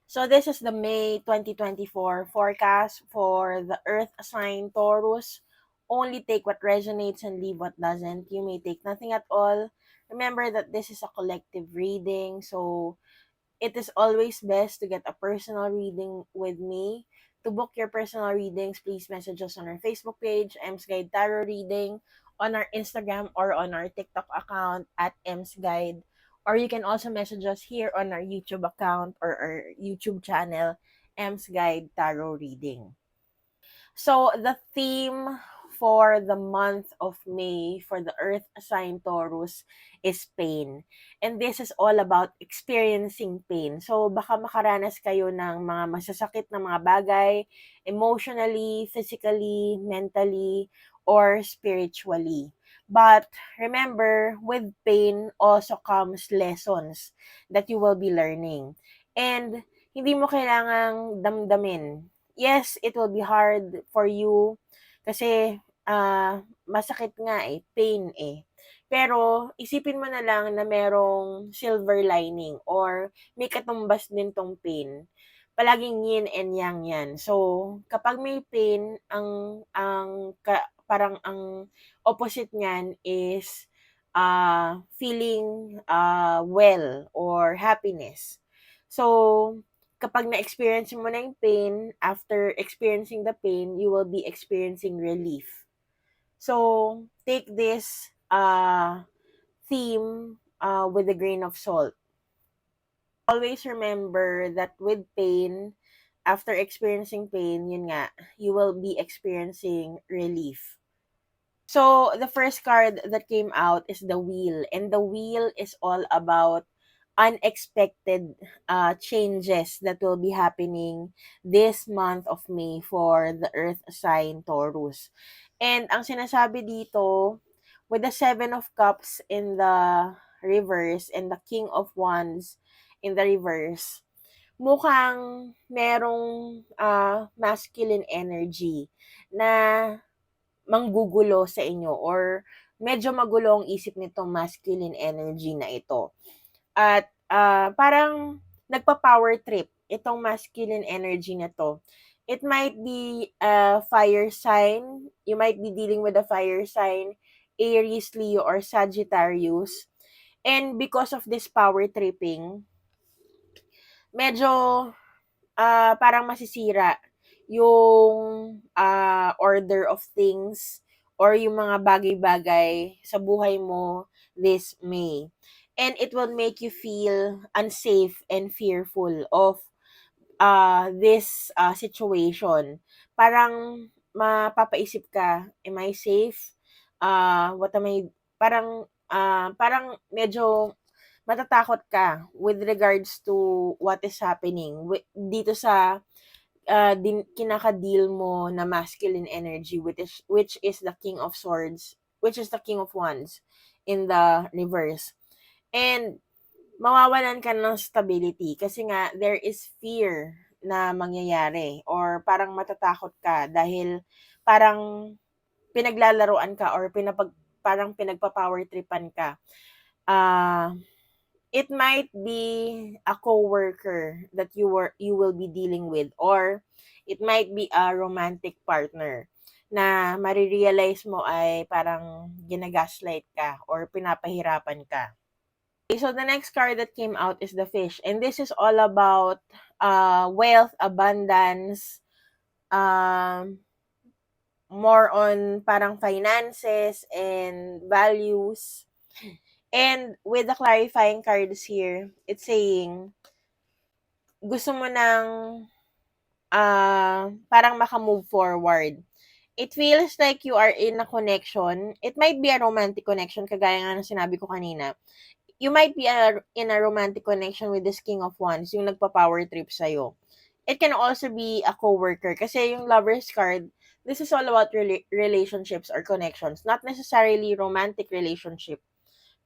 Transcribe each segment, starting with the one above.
So this is the May 2024 forecast for the Earth sign Taurus. Only take what resonates and leave what doesn't. You may take nothing at all. Remember that this is a collective reading, so it is always best to get a personal reading with me. To book your personal readings, please message us on our Facebook page, M's Guide Tarot Reading, on our Instagram or on our TikTok account at M's Guide. Or you can also message us here on our YouTube account or our YouTube channel, M's Guide Tarot Reading. So the theme for the month of May for the Earth sign Taurus is pain. And this is all about experiencing pain. So baka makaranas kayo ng mga masasakit na mga bagay emotionally, physically, mentally, or spiritually. But remember, with pain also comes lessons that you will be learning. And hindi mo kailangang damdamin. Yes, it will be hard for you kasi masakit nga eh, pain eh. Pero isipin mo na lang na merong silver lining or may katumbas din tong pain. Palaging yin and yang yan. So, kapag may pain, parang ang opposite niyan is feeling well or happiness. So, kapag na-experience mo na yung pain, after experiencing the pain, you will be experiencing relief. So, take this theme with a grain of salt. Always remember that with pain, after experiencing pain, yun nga, you will be experiencing relief. So, the first card that came out is the wheel. And the wheel is all about unexpected changes that will be happening this month of May for the Earth sign Taurus. And ang sinasabi dito, with the Seven of Cups in the reverse and the King of Wands in the reverse, mukhang merong masculine energy na manggugulo sa inyo or medyo magulo ang isip nitong masculine energy na ito. At parang nagpa-power trip itong masculine energy na to. It might be a fire sign. You might be dealing with a fire sign, Aries, Leo, or Sagittarius. And because of this power tripping, medyo parang masisira yung order of things or yung mga bagay-bagay sa buhay mo this May. And it will make you feel unsafe and fearful of this situation. Parang mapapaisip ka, am I safe? What am I, parang medyo matatakot ka with regards to what is happening dito sa kinaka-deal mo na masculine energy which is the King of Swords, which is the King of Wands in the reverse. And mawawalan ka ng stability kasi nga there is fear na mangyayari or parang matatakot ka dahil parang pinaglalaruan ka or parang pinagpa-power tripan ka. It might be a coworker that you will be dealing with, or it might be a romantic partner na marirealize mo ay parang ginagaslight ka or pinapahirapan ka. Okay, so the next card that came out is the Fish, and this is all about wealth, abundance, more on parang finances and values. And with the clarifying cards here, it's saying, gusto mo nang parang maka-move forward. It feels like you are in a connection. It might be a romantic connection, kagaya nga ng sinabi ko kanina. You might be in a romantic connection with this King of Wands, yung nagpa-power trip sa'yo. It can also be a coworker, kasi yung Lover's card, this is all about relationships or connections, not necessarily romantic relationship.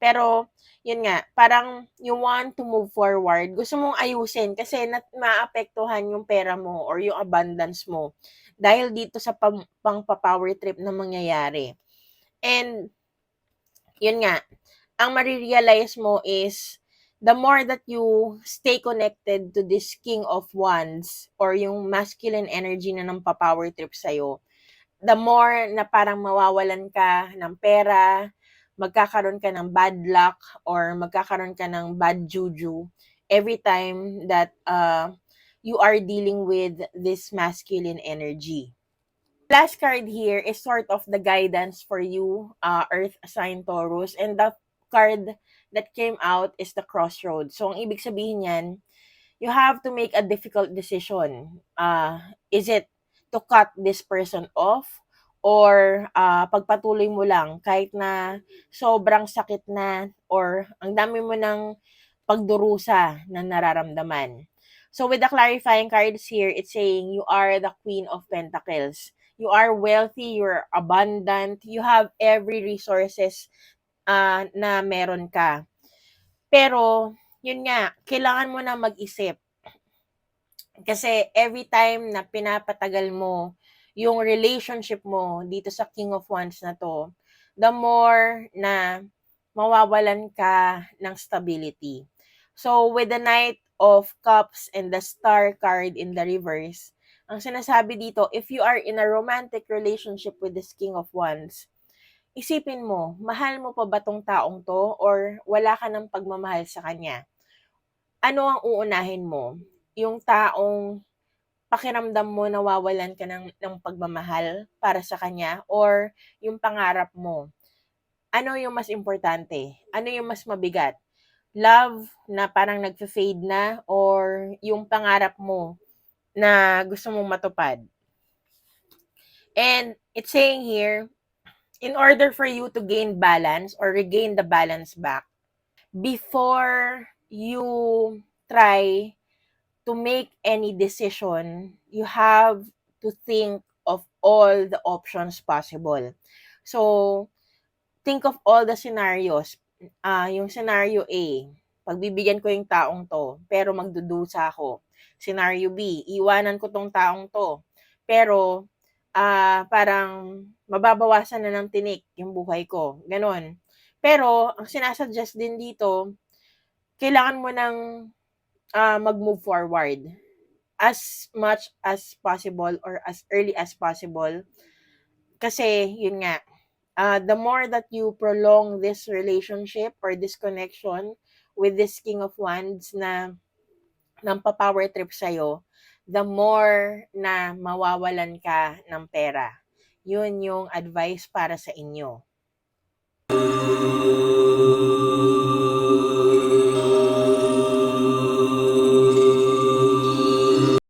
Pero, yun nga, parang you want to move forward, gusto mong ayusin kasi maapektuhan yung pera mo or yung abundance mo dahil dito sa pang-power trip na mangyayari. And, yun nga, ang marirealize mo is the more that you stay connected to this King of Wands or yung masculine energy na nang pa-power trip sa'yo, the more na parang mawawalan ka ng pera, magkakaroon ka ng bad luck, or magkakaroon ka ng bad juju every time that you are dealing with this masculine energy. Last card here is sort of the guidance for you, Earth sign Taurus, and the card that came out is the Crossroads. So, ang ibig sabihin yan, you have to make a difficult decision. Is it to cut this person off, or pagpatuloy mo lang kahit na sobrang sakit na or ang dami mo ng pagdurusa na nararamdaman. So with the clarifying cards here, it's saying you are the Queen of Pentacles. You are wealthy, you're abundant, you have every resources na meron ka. Pero, yun nga, kailangan mo na mag-isip. Kasi every time na pinapatagal mo yung relationship mo dito sa King of Wands na to, the more na mawawalan ka ng stability. So, with the Knight of Cups and the Star card in the reverse, ang sinasabi dito, if you are in a romantic relationship with this King of Wands, isipin mo, mahal mo pa ba tong taong to or wala ka ng pagmamahal sa kanya? Ano ang uunahin mo? Yung taong pakiramdam mo nawawalan ka ng pagmamahal para sa kanya, or yung pangarap mo? Ano yung mas importante? Ano yung mas mabigat? Love na parang nagfe-fade na, or yung pangarap mo na gusto mong matupad? And it's saying here, in order for you to gain balance or regain the balance back, before you try to make any decision, you have to think of all the options possible. So, think of all the scenarios. Yung scenario A, pagbibigyan ko yung taong to, pero magdudusa ako. Scenario B, iwanan ko tong taong to, pero parang mababawasan na ng tinik yung buhay ko. Ganon. Pero, ang sinasuggest din dito, kailangan mo ng mag-move forward as much as possible or as early as possible. Kasi, yun nga, the more that you prolong this relationship or this connection with this King of Wands na nampa-power trip sa'yo, the more na mawawalan ka ng pera. Yun yung advice para sa inyo.